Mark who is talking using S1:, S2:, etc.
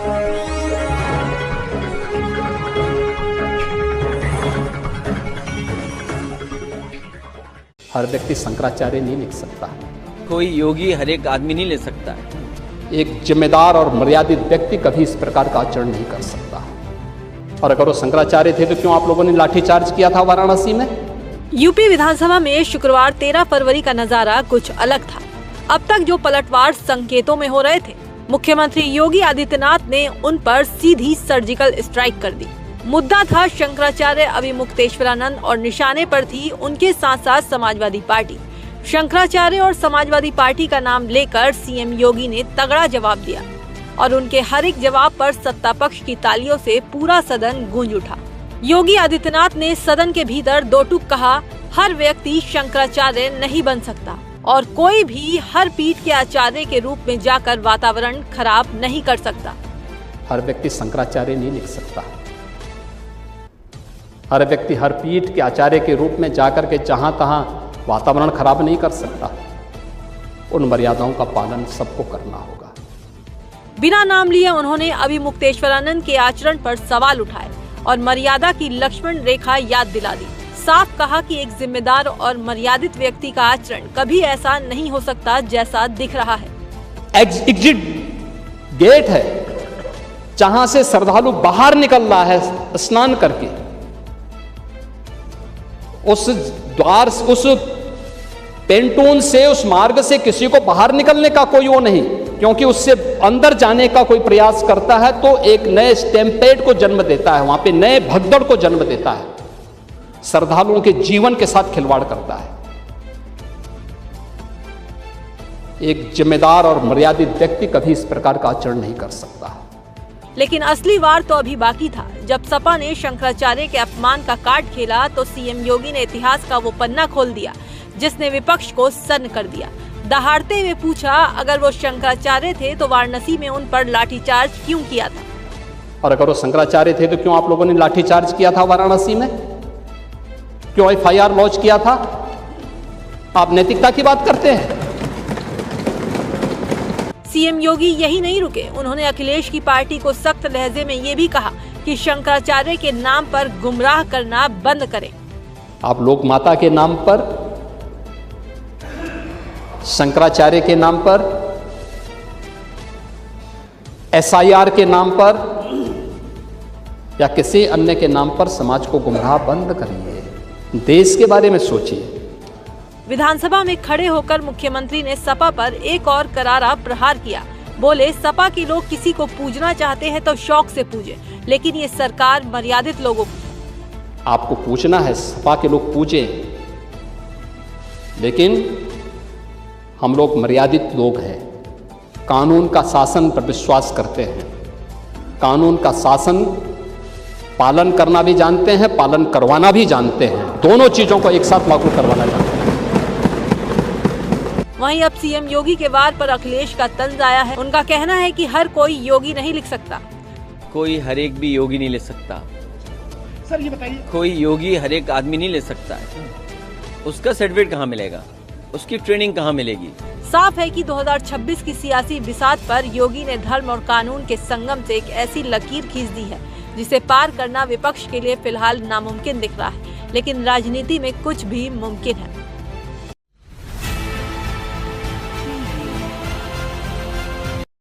S1: हर व्यक्ति शंकराचार्य नहीं लिख सकता।
S2: कोई योगी हर एक आदमी नहीं ले सकता है।
S1: एक जिम्मेदार और मर्यादित व्यक्ति कभी इस प्रकार का आचरण नहीं कर सकता। और अगर वो शंकराचार्य थे तो क्यों आप लोगों ने लाठीचार्ज किया था वाराणसी में?
S3: यूपी विधानसभा में शुक्रवार 13 फरवरी का नजारा कुछ अलग था। अब तक जो पलटवार संकेतों में हो रहे थे, मुख्यमंत्री योगी आदित्यनाथ ने उन पर सीधी सर्जिकल स्ट्राइक कर दी। मुद्दा था शंकराचार्य अभिमुक्तेश्वरानंद और निशाने पर थी उनके साथ साथ समाजवादी पार्टी। शंकराचार्य और समाजवादी पार्टी का नाम लेकर सीएम योगी ने तगड़ा जवाब दिया और उनके हर एक जवाब पर सत्ता पक्ष की तालियों से पूरा सदन गूंज उठा। योगी आदित्यनाथ ने सदन के भीतर दो टूक कहा, हर व्यक्ति शंकराचार्य नहीं बन सकता और कोई भी हर पीठ के आचार्य के रूप में जाकर वातावरण खराब नहीं कर सकता।
S1: हर व्यक्ति शंकराचार्य नहीं लिख सकता। हर व्यक्ति हर पीठ के आचार्य के रूप में जाकर के जहां तहां वातावरण खराब नहीं कर सकता। उन मर्यादाओं का पालन सबको करना होगा।
S3: बिना नाम लिए उन्होंने अभिमुक्तेश्वरानंद के आचरण पर सवाल उठाए और मर्यादा की लक्ष्मण रेखा याद दिला दी। साफ कहा कि एक जिम्मेदार और मर्यादित व्यक्ति का आचरण कभी ऐसा नहीं हो सकता जैसा दिख रहा है।
S1: एग्जिट गेट है जहां से श्रद्धालु बाहर निकल रहा है स्नान करके, उस द्वार, उस पेंटून से, उस मार्ग से किसी को बाहर निकलने का कोई वो नहीं, क्योंकि उससे अंदर जाने का कोई प्रयास करता है तो एक नए स्टैम्पेड को जन्म देता है, वहां पे नए भगदड़ को जन्म देता है, श्रद्धालुओं के जीवन के साथ खिलवाड़ करता है। एक जिम्मेदार और मर्यादित व्यक्ति कभी इस प्रकार का आचरण नहीं कर सकता।
S3: लेकिन असली वार तो अभी बाकी था। जब सपा ने शंकराचार्य के अपमान का कार्ड खेला तो सीएम योगी ने इतिहास का वो पन्ना खोल दिया जिसने विपक्ष को सन्न कर दिया। दहाड़ते हुए पूछा, अगर वो शंकराचार्य थे तो वाराणसी में उन पर लाठीचार्ज क्यों किया था?
S1: और अगर वो शंकराचार्य थे तो क्यों आप लोगों ने लाठीचार्ज किया था वाराणसी में? क्यों एफआईआर लॉन्च किया था? आप नैतिकता की बात करते हैं।
S3: सीएम योगी यही नहीं रुके, उन्होंने अखिलेश की पार्टी को सख्त लहजे में ये भी कहा कि शंकराचार्य के नाम पर गुमराह करना बंद करें।
S1: आप लोक माता के नाम पर, शंकराचार्य के नाम पर, एसआईआर के नाम पर या किसी अन्य के नाम पर समाज को गुमराह बंद करिए। देश के बारे में सोचिए।
S3: विधानसभा में खड़े होकर मुख्यमंत्री ने सपा पर एक और करारा प्रहार किया। बोले, सपा के लोग किसी को पूजना चाहते हैं तो शौक से पूजे, लेकिन ये सरकार मर्यादित लोगों को।
S1: आपको पूछना है, सपा के लोग पूजे, लेकिन हम लोग मर्यादित लोग हैं। कानून का शासन पर विश्वास करते हैं। कानून का शासन पालन करना भी जानते हैं, पालन करवाना भी जानते हैं। दोनों चीजों को एक साथ लागू करवाना जानते हैं।
S3: वहीं अब सीएम योगी के वार पर अखिलेश का तंज आया है। उनका कहना है कि हर कोई योगी नहीं लिख सकता।
S2: कोई हर एक भी योगी नहीं ले सकता।
S4: सर ये बताइए,
S2: कोई योगी हर एक आदमी नहीं ले सकता है। उसका सर्टिफिकेट कहाँ मिलेगा? उसकी ट्रेनिंग कहाँ मिलेगी?
S3: साफ है कि 2026 की सियासी बिसात पर योगी ने धर्म और कानून के संगम से एक ऐसी लकीर खींच दी है जिसे पार करना विपक्ष के लिए फिलहाल नामुमकिन दिख रहा है, लेकिन राजनीति में कुछ भी मुमकिन है।